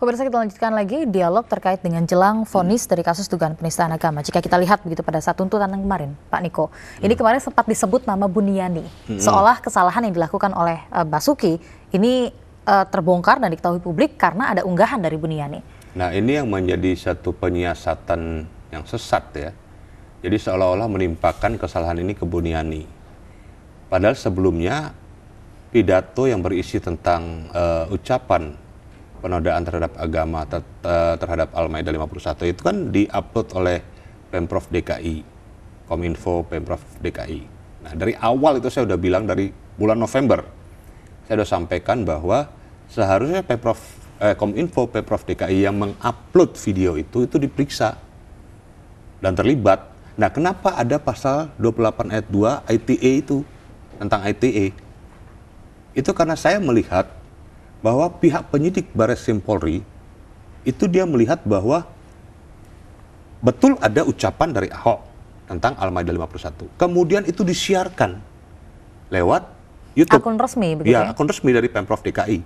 Pemirsa, kita lanjutkan lagi dialog terkait dengan jelang vonis dari kasus dugaan penistaan agama. Jika kita lihat begitu pada saat tuntutan yang kemarin, Pak Niko, ini kemarin sempat disebut nama Buniani, seolah kesalahan yang dilakukan oleh Basuki ini terbongkar dan diketahui publik karena ada unggahan dari Buniani. Nah, ini yang menjadi satu penyiasatan yang sesat ya. Jadi seolah-olah menimpakan kesalahan ini ke Buniani. Padahal sebelumnya pidato yang berisi tentang ucapan penodaan terhadap agama terhadap Al-Maidah 51 itu kan diupload oleh Pemprov DKI, Kominfo Pemprov DKI. Nah, dari awal itu saya udah bilang dari bulan November, saya udah sampaikan bahwa seharusnya Kominfo Pemprov DKI yang mengupload video itu diperiksa dan terlibat. Nah, kenapa ada pasal 28 ayat 2 ITE itu, tentang ITE? Itu karena saya melihat bahwa pihak penyidik Barreskrim Polri itu dia melihat bahwa betul ada ucapan dari Ahok tentang Al-Maidah 51. Kemudian itu disiarkan lewat YouTube. Akun resmi begitu ya? Akun resmi dari Pemprov DKI.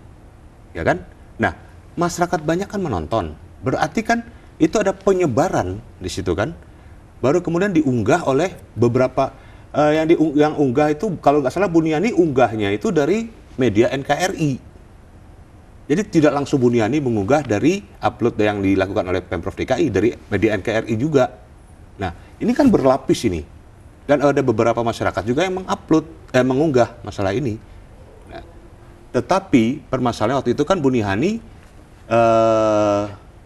Ya kan? Nah, masyarakat banyak kan menonton. Berarti kan itu ada penyebaran di situ kan. Baru kemudian diunggah oleh beberapa yang unggah itu kalau nggak salah Buniani unggahnya itu dari media NKRI. Jadi tidak langsung Buniani mengunggah dari upload yang dilakukan oleh Pemprov DKI, dari media NKRI juga. Nah, ini kan berlapis ini. Dan ada beberapa masyarakat juga yang mengunggah masalah ini. Nah, tetapi permasalahan waktu itu kan Buniani,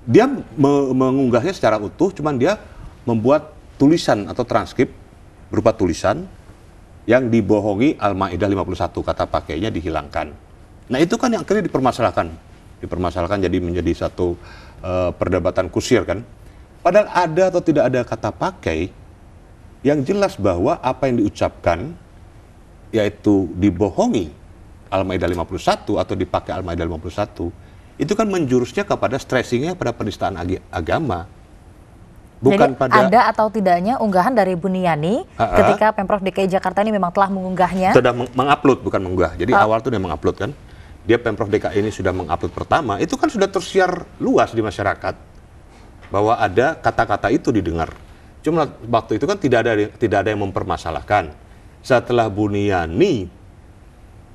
dia mengunggahnya secara utuh, cuman dia membuat tulisan atau transkrip berupa tulisan yang dibohongi Al-Maidah 51, kata pakainya dihilangkan. Nah, itu kan yang akhirnya dipermasalahkan jadi menjadi satu perdebatan kusir kan. Padahal ada atau tidak ada kata pakai, yang jelas bahwa apa yang diucapkan yaitu dibohongi Al-Maidah 51 atau dipakai Al-Maidah 51, itu kan menjurusnya kepada stressingnya pada penistaan agama. Bukan. Jadi pada ada atau tidaknya unggahan dari Buniani ketika Pemprov DKI Jakarta ini memang telah mengunggahnya. Sudah mengupload, bukan mengunggah. Jadi awal tuh dia mengupload kan. Dia Pemprov DKI ini sudah mengupload pertama, itu kan sudah tersiar luas di masyarakat bahwa ada kata-kata itu didengar. Cuma waktu itu kan tidak ada yang mempermasalahkan. Setelah Buniani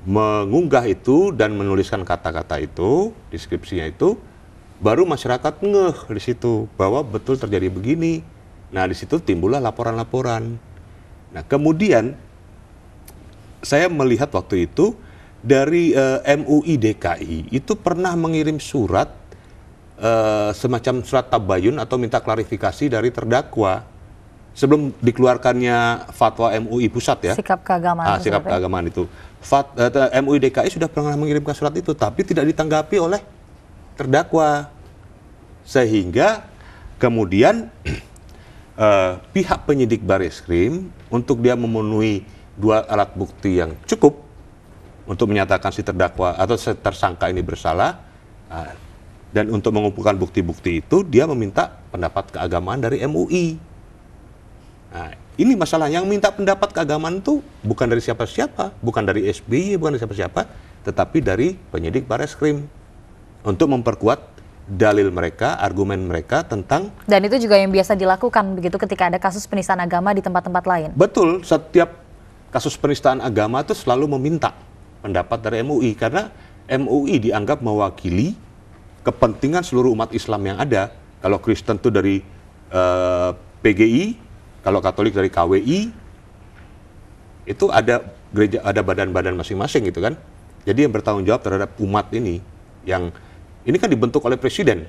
mengunggah itu dan menuliskan kata-kata itu, deskripsinya itu, baru masyarakat ngeh di situ bahwa betul terjadi begini. Nah, di situ timbullah laporan-laporan. Nah, kemudian saya melihat waktu itu dari MUI DKI itu pernah mengirim surat semacam surat tabayun atau minta klarifikasi dari terdakwa sebelum dikeluarkannya fatwa MUI pusat ya. Sikap keagamaan. Sikap keagamaan itu. MUI DKI sudah pernah mengirimkan surat itu, tapi tidak ditanggapi oleh terdakwa, sehingga kemudian pihak penyidik Barreskrim untuk dia memenuhi dua alat bukti yang cukup untuk menyatakan si terdakwa atau tersangka ini bersalah, dan untuk mengumpulkan bukti-bukti itu dia meminta pendapat keagamaan dari MUI. Nah, ini masalah yang minta pendapat keagamaan itu bukan dari siapa-siapa, bukan dari SBY, bukan dari siapa-siapa, tetapi dari penyidik Barreskrim untuk memperkuat dalil mereka, argumen mereka tentang. Dan itu juga yang biasa dilakukan begitu ketika ada kasus penistaan agama di tempat-tempat lain. Betul, setiap kasus penistaan agama itu selalu meminta pendapat dari MUI karena MUI dianggap mewakili kepentingan seluruh umat Islam yang ada. Kalau Kristen itu dari PGI, kalau Katolik dari KWI, itu ada gereja, ada badan-badan masing-masing gitu kan. Jadi yang bertanggung jawab terhadap umat ini, yang ini kan dibentuk oleh presiden.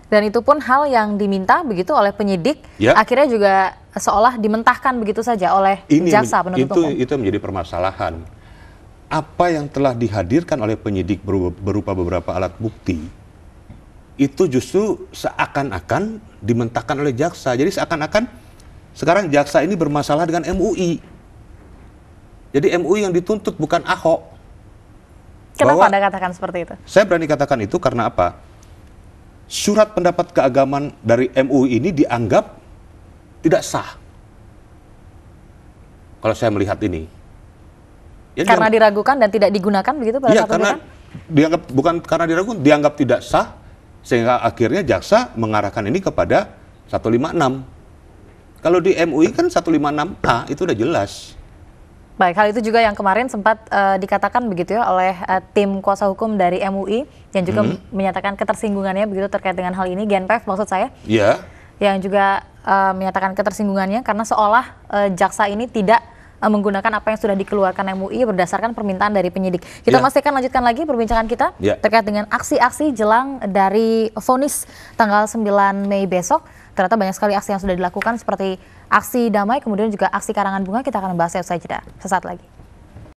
Dan itu pun hal yang diminta begitu oleh penyidik, ya. Akhirnya juga seolah dimentahkan begitu saja oleh jaksa penuntut umum. Itu menjadi permasalahan. Apa yang telah dihadirkan oleh penyidik berupa beberapa alat bukti, itu justru seakan-akan dimentahkan oleh jaksa. Jadi seakan-akan sekarang jaksa ini bermasalah dengan MUI. Jadi MUI yang dituntut bukan Ahok. Kenapa Anda katakan seperti itu? Saya berani katakan itu karena apa? Surat pendapat keagamaan dari MUI ini dianggap tidak sah. Kalau saya melihat ini. Ya, karena diragukan dan tidak digunakan begitu pada saat karena dianggap bukan karena diragukan, dianggap tidak sah Sehingga akhirnya jaksa mengarahkan ini kepada 156. Kalau di MUI kan 156A itu udah jelas. Baik, hal itu juga yang kemarin sempat dikatakan begitu ya oleh tim kuasa hukum dari MUI yang juga menyatakan ketersinggungannya begitu terkait dengan hal ini, GNPF maksud saya. Iya. Yang juga menyatakan ketersinggungannya karena seolah jaksa ini tidak menggunakan apa yang sudah dikeluarkan MUI berdasarkan permintaan dari penyidik. Kita pastikan lanjutkan lagi perbincangan kita terkait dengan aksi-aksi jelang dari vonis tanggal 9 Mei besok. Ternyata banyak sekali aksi yang sudah dilakukan seperti aksi damai, kemudian juga aksi karangan bunga. Kita akan membahasnya usai jeda sesaat lagi.